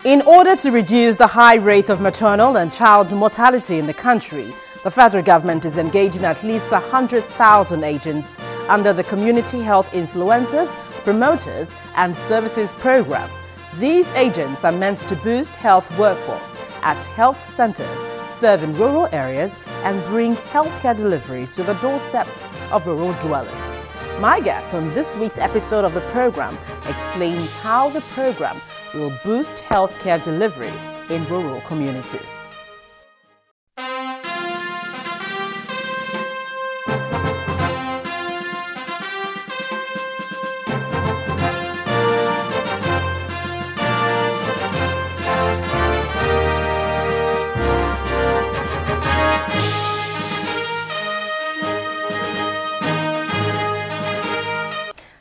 In order to reduce the high rate of maternal and child mortality in the country, the federal government is engaging at least 100,000 agents under the Community Health Influencers, Promoters and Services Program. These agents are meant to boost health workforce at health centers, serve in rural areas and bring healthcare delivery to the doorsteps of rural dwellers. My guest on this week's episode of the program explains how the program will boost healthcare delivery in rural communities.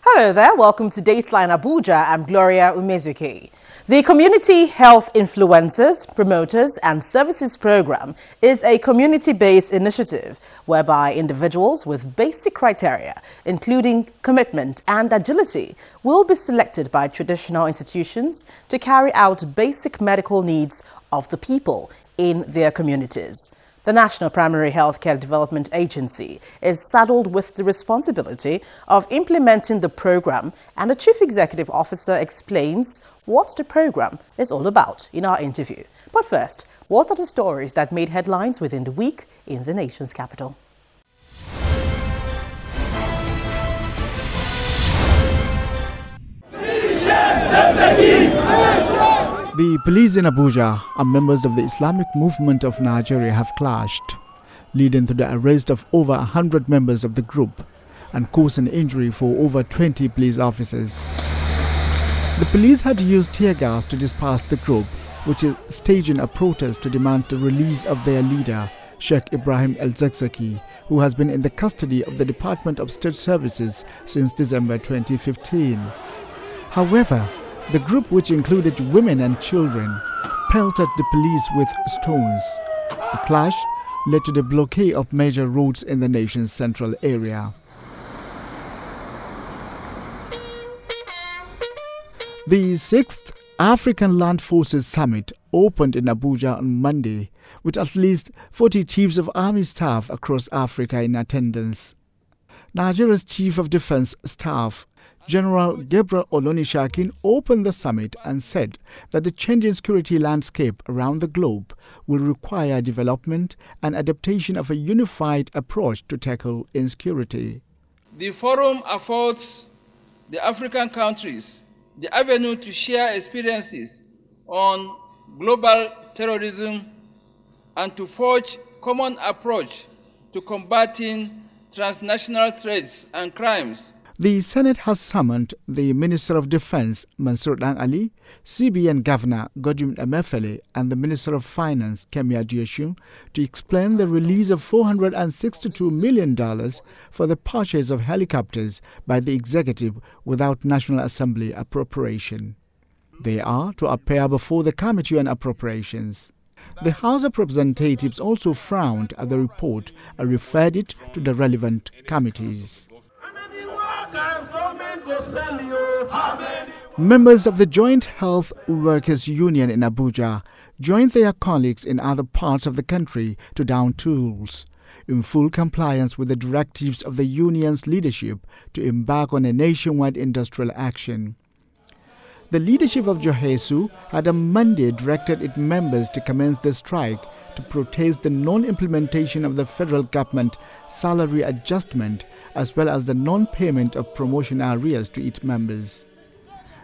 Hello there, welcome to Dateline Abuja. I'm Gloria Umezuke. The Community Health Influencers, Promoters and Services Program is a community-based initiative whereby individuals with basic criteria, including commitment and agility, will be selected by traditional institutions to carry out basic medical needs of the people in their communities. The National Primary Healthcare Development Agency is saddled with the responsibility of implementing the program, and the Chief Executive Officer explains what the program is all about in our interview. But first, what are the stories that made headlines within the week in the nation's capital? The police in Abuja and members of the Islamic movement of Nigeria have clashed, leading to the arrest of over 100 members of the group and causing injury for over 20 police officers. The police had used tear gas to disperse the group, which is staging a protest to demand the release of their leader, Sheikh Ibrahim El-Zakzaki, who has been in the custody of the Department of State Services since December 2015. However, the group, which included women and children, pelted the police with stones. The clash led to the blockade of major roads in the nation's central area. The 6th African Land Forces Summit opened in Abuja on Monday, with at least 40 chiefs of army staff across Africa in attendance. Nigeria's Chief of Defense Staff, General Gabriel Olonishakin, opened the summit and said that the changing security landscape around the globe will require development and adaptation of a unified approach to tackle insecurity. The forum affords the African countries the avenue to share experiences on global terrorism and to forge common approach to combating transnational threats and crimes. The Senate has summoned the Minister of Defense, Mansour Dan Ali, CBN Governor Godwin Emefiele, and the Minister of Finance, Kemi Adeosun, to explain the release of $462 million for the purchase of helicopters by the executive without National Assembly appropriation. They are to appear before the Committee on Appropriations. The House of Representatives also frowned at the report and referred it to the relevant committees. Members of the Joint Health Workers Union in Abuja joined their colleagues in other parts of the country to down tools, in full compliance with the directives of the union's leadership to embark on a nationwide industrial action. The leadership of Johesu had on Monday directed its members to commence the strike to protest the non-implementation of the federal government salary adjustment as well as the non-payment of promotion arrears to its members.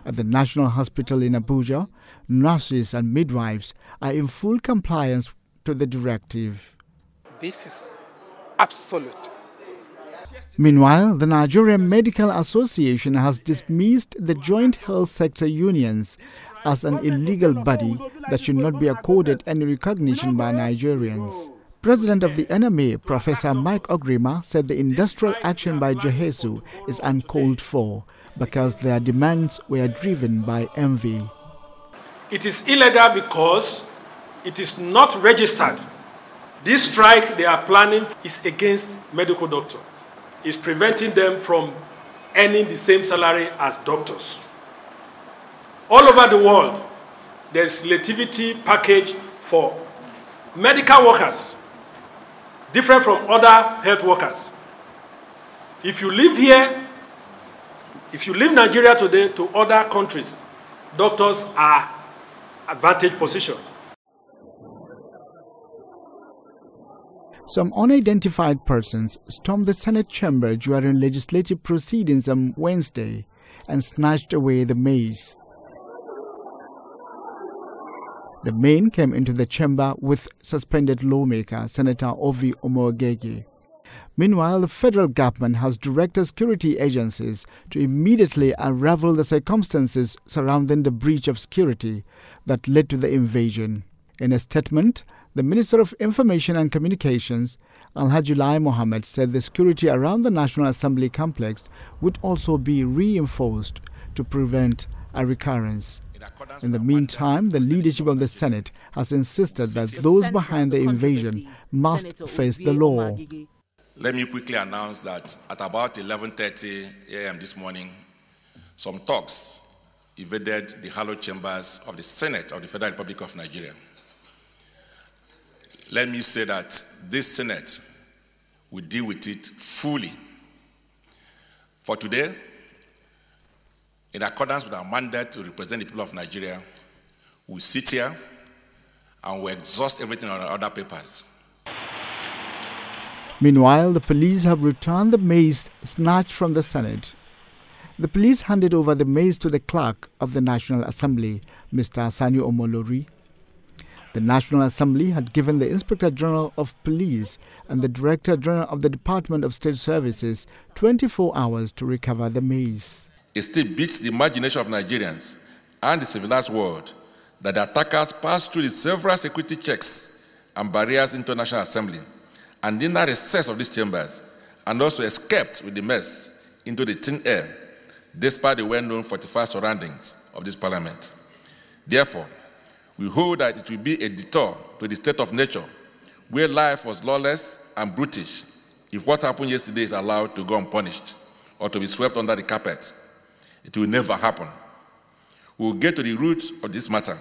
At the National Hospital in Abuja, nurses and midwives are in full compliance to the directive. This is absolute. Meanwhile, the Nigerian Medical Association has dismissed the joint health sector unions as an illegal body that should not be accorded any recognition by Nigerians. President of the NMA, Professor Mike Ogrima, said the industrial action by Johesu is uncalled for because their demands were driven by envy. It is illegal because it is not registered. This strike they are planning is against medical doctors. It's preventing them from earning the same salary as doctors. All over the world, there's relativity package for medical workers, different from other health workers. If you live here, if you leave Nigeria today to other countries, doctors are advantage position. Some unidentified persons stormed the Senate chamber during legislative proceedings on Wednesday and snatched away the mace. The men came into the chamber with suspended lawmaker Senator Ovi Omogege. Meanwhile, the federal government has directed security agencies to immediately unravel the circumstances surrounding the breach of security that led to the invasion. In a statement, the Minister of Information and Communications, Alhaji Lai Mohammed, said the security around the National Assembly complex would also be reinforced to prevent a recurrence. In the meantime, the leadership of the Senate has insisted that those behind the invasion must face the law. Let me quickly announce that at about 11:30 a.m. this morning, some thugs invaded the hallowed chambers of the Senate of the Federal Republic of Nigeria. Let me say that this Senate will deal with it fully. For today, in accordance with our mandate to represent the people of Nigeria, we sit here and we exhaust everything on our other papers. Meanwhile, the police have returned the mace snatched from the Senate. The police handed over the mace to the clerk of the National Assembly, Mr. Sani Omolori. The National Assembly had given the Inspector General of Police and the Director General of the Department of State Services 24 hours to recover the mace. It still beats the imagination of Nigerians and the civilized world that the attackers passed through the several security checks and barriers into National Assembly and in the recess of these chambers, and also escaped with the mess into the thin air, despite the well-known fortified surroundings of this parliament. Therefore, we hold that it will be a detour to the state of nature, where life was lawless and brutish, if what happened yesterday is allowed to go unpunished or to be swept under the carpet. It will never happen. We will get to the root of this matter.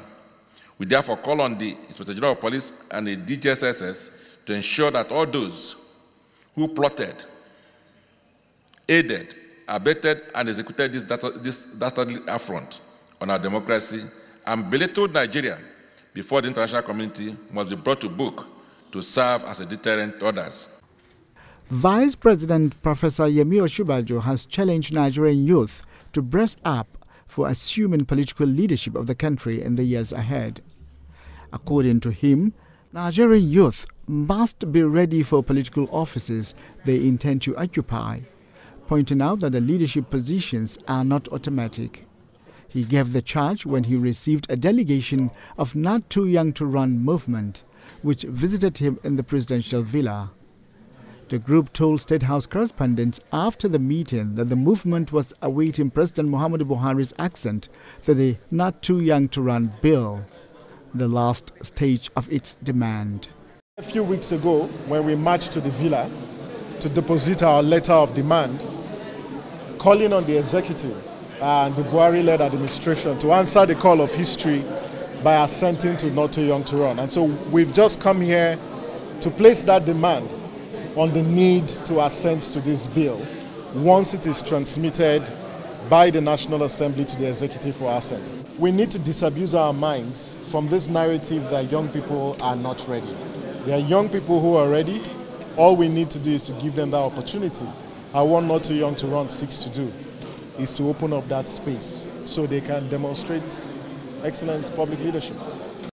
We therefore call on the Inspector General of Police and the DGSSS to ensure that all those who plotted, aided, abetted, and executed this dastardly affront on our democracy and belittled Nigeria before the international community must be brought to book to serve as a deterrent to others. Vice President Professor Yemi Osinbajo has challenged Nigerian youth to brace up for assuming political leadership of the country in the years ahead. According to him, Nigerian youth must be ready for political offices they intend to occupy, pointing out that the leadership positions are not automatic. He gave the charge when he received a delegation of Not Too Young to Run movement, which visited him in the presidential villa. The group told State House correspondents after the meeting that the movement was awaiting President Muhammadu Buhari's accent to the Not Too Young to Run bill, the last stage of its demand. A few weeks ago, when we marched to the villa to deposit our letter of demand, calling on the executive and the Buhari-led administration to answer the call of history by assenting to Not Too Young to Run. And so we've just come here to place that demand on the need to assent to this bill once it is transmitted by the National Assembly to the executive for assent. We need to disabuse our minds from this narrative that young people are not ready. There are young people who are ready. All we need to do is to give them that opportunity. And what Not Too Young to Run seeks to do is to open up that space so they can demonstrate excellent public leadership.